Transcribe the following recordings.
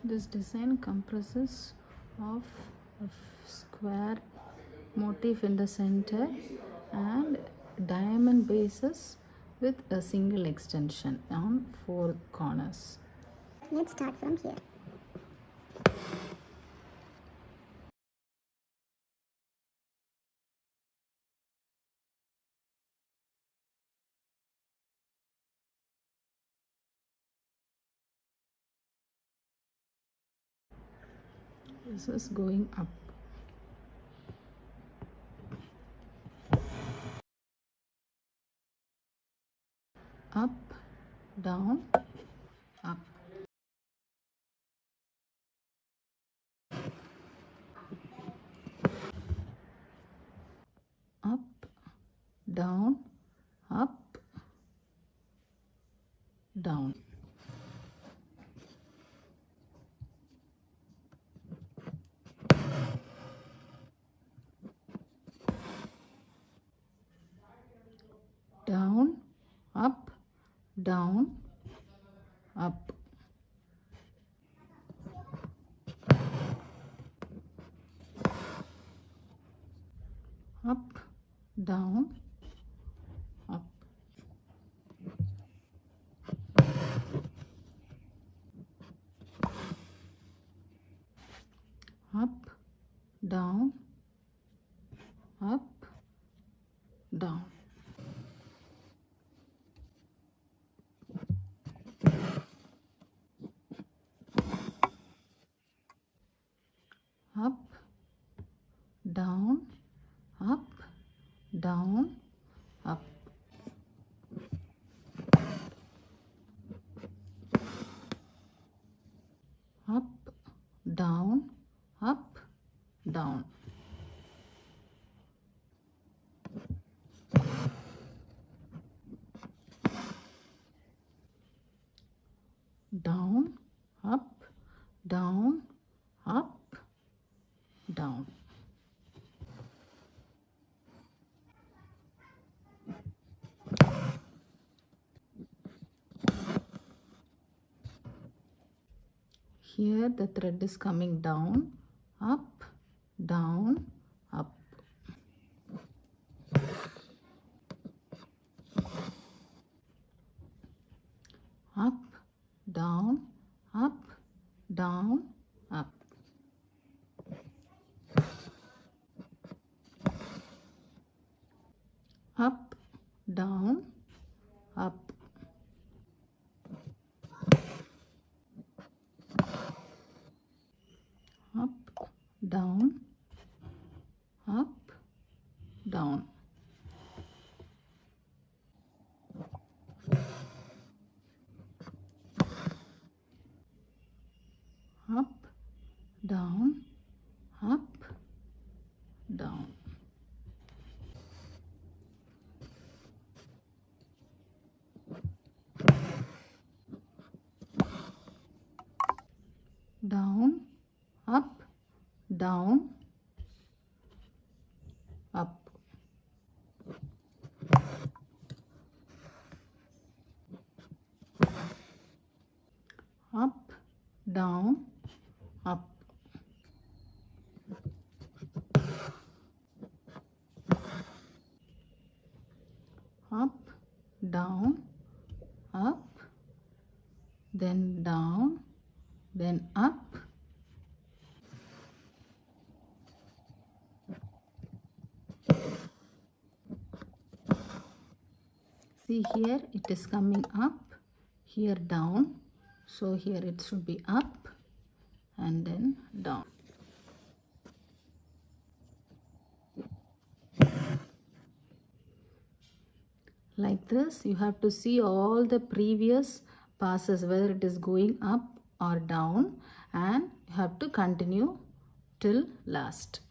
This design comprises of a square motif in the center and diamond bases with a single extension on four corners. Let's start from here. This is going up. Up, down, up. Up, down, up, down. Down, up, down, up. Up, down, up. Up, down, up, down. Up, down, up, down, up. Up, down, up, down. Down, up, down, up, down. Here the thread is coming down, up, down, up. Up, down, up, down, up. Up, down, up. Up, down, up, down. Up, down, up, down. Down, up, down, up. Up, down, up. Up, down, up, then down, then up. See here it is coming up, here down, so here it should be up and then down. Like this you have to see all the previous passes, whether it is going up or down, and you have to continue till last.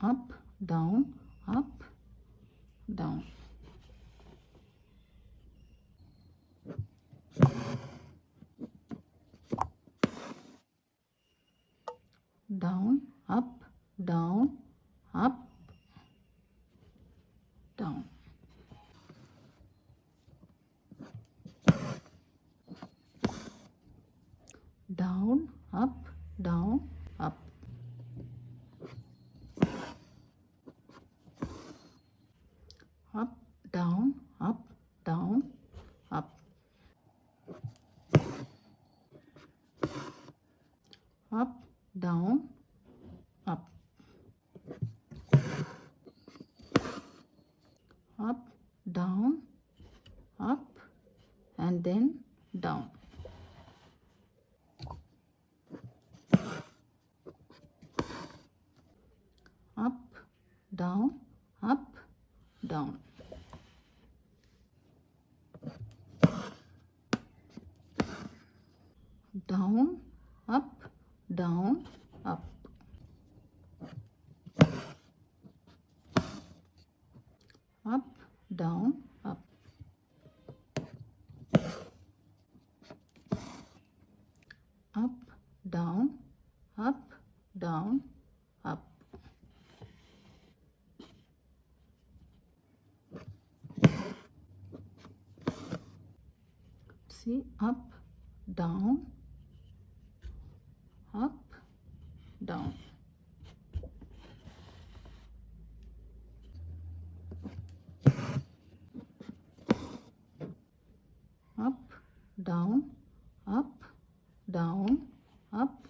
Up, down, up, down. Down, up, down, up, down. down, up, down, up. Up, down, up, down, up. Up, down, up. Up, down, up, and then down. Up, down, up, down. Down, up, down, up. Up, down, up. Up, down, up, down, up. See, up, down, up, down. Up, down, up, down, up.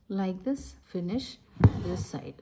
Like this, finish this side.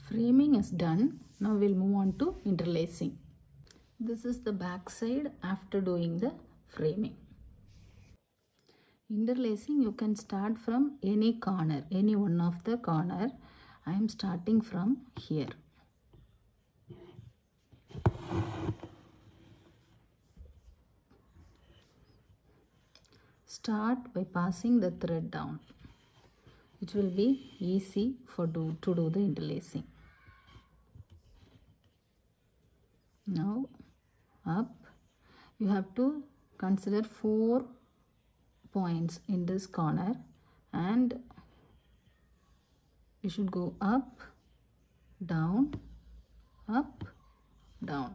Framing is done. Now we'll move on to interlacing. This is the back side after doing the framing. Interlacing, you can start from any corner, any one of the corner. I am starting from here. Start by passing the thread down. It will be easy to do the interlacing. Now up, you have to consider 4 points in this corner and you should go up, down, up, down.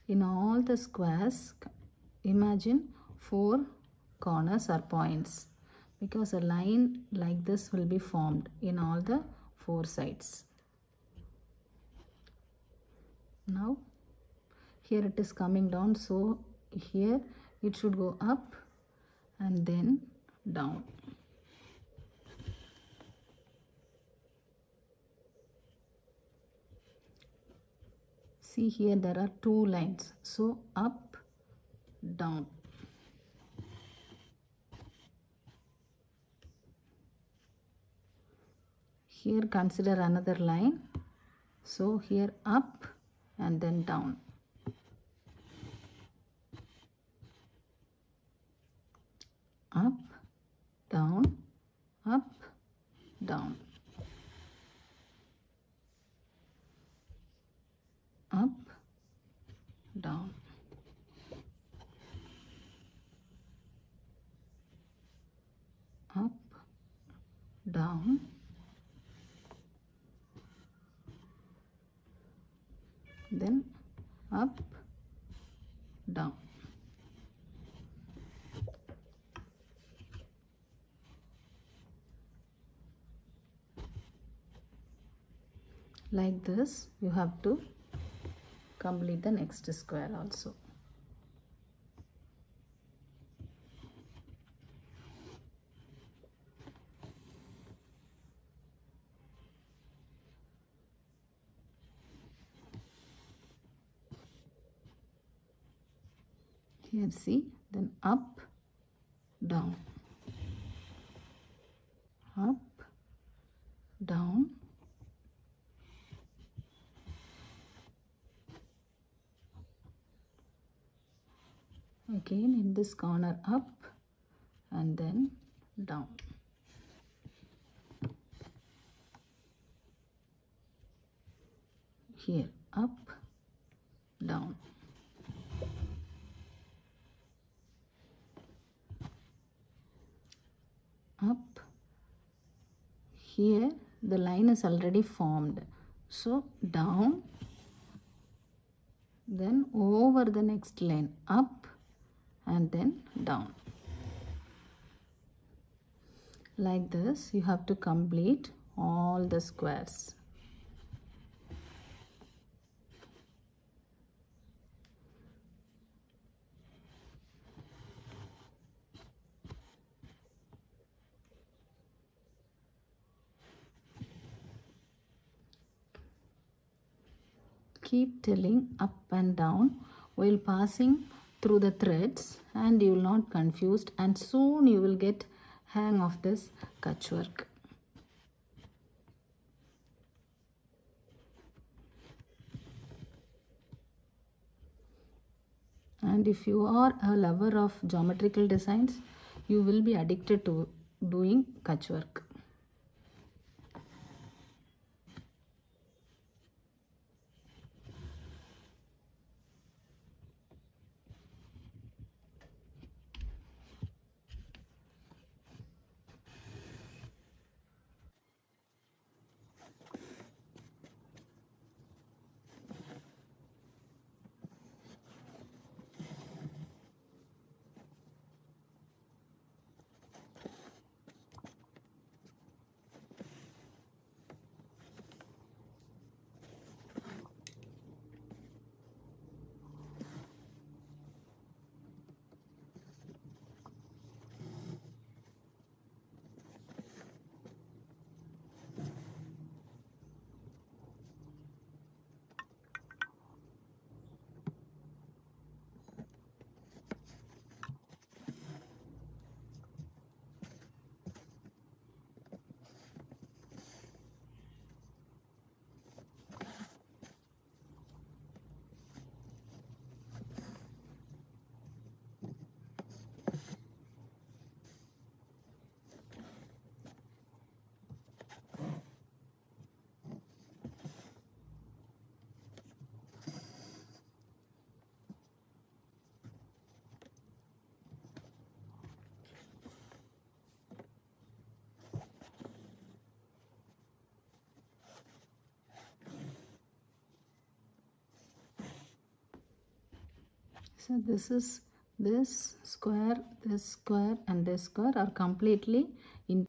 In all the squares, imagine 4 corners or points, because a line like this will be formed in all the 4 sides. Now here it is coming down, so here it should go up and then down. See, here there are 2 lines, so up, down. Here consider another line, so here up, and then down. Up, down, up, down. Up, down. Up, down. Then up, down. Like this, you have to complete the next square also. Here see, then up, down, up, down, again in this corner up and then down. Here up, down. Up. Here the line is already formed, so down, then over the next line, up and then down. Like this you have to complete all the squares. Keep telling up and down while passing through the threads, and you will not confused, and soon you will get hang of this kutchwork. And if you are a lover of geometrical designs, you will be addicted to doing kutchwork. So this square and this square are completely in.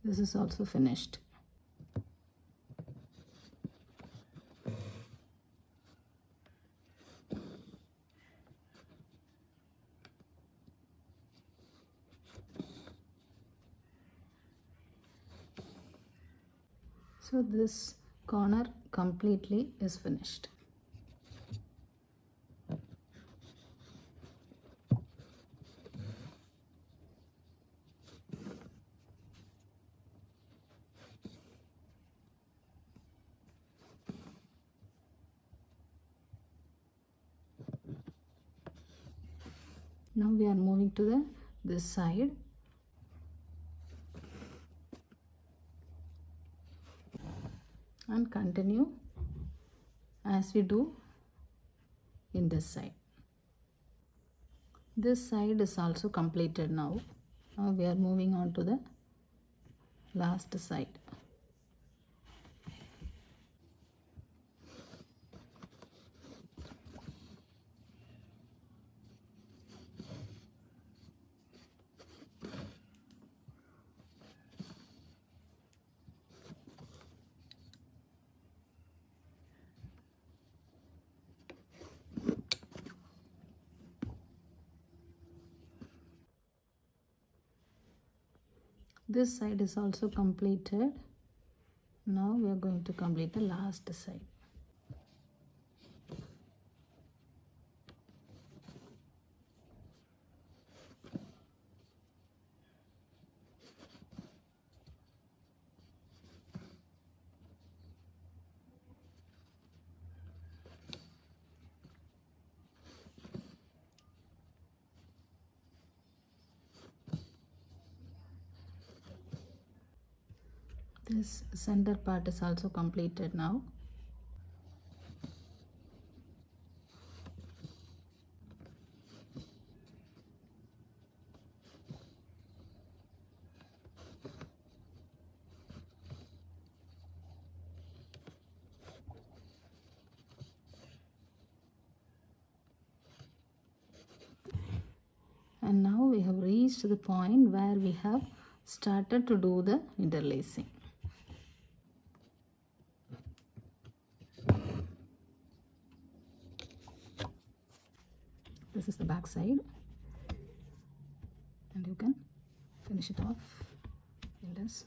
This is also finished. So this corner completely is finished. Now we are moving to this side. And continue as we do in this side. This side is also completed now. Now we are moving on to the last side. This side is also completed. Now we are going to complete the last side. This center part is also completed now. And now we have reached the point where we have started to do the interlacing. This is the back side, and you can finish it off in this.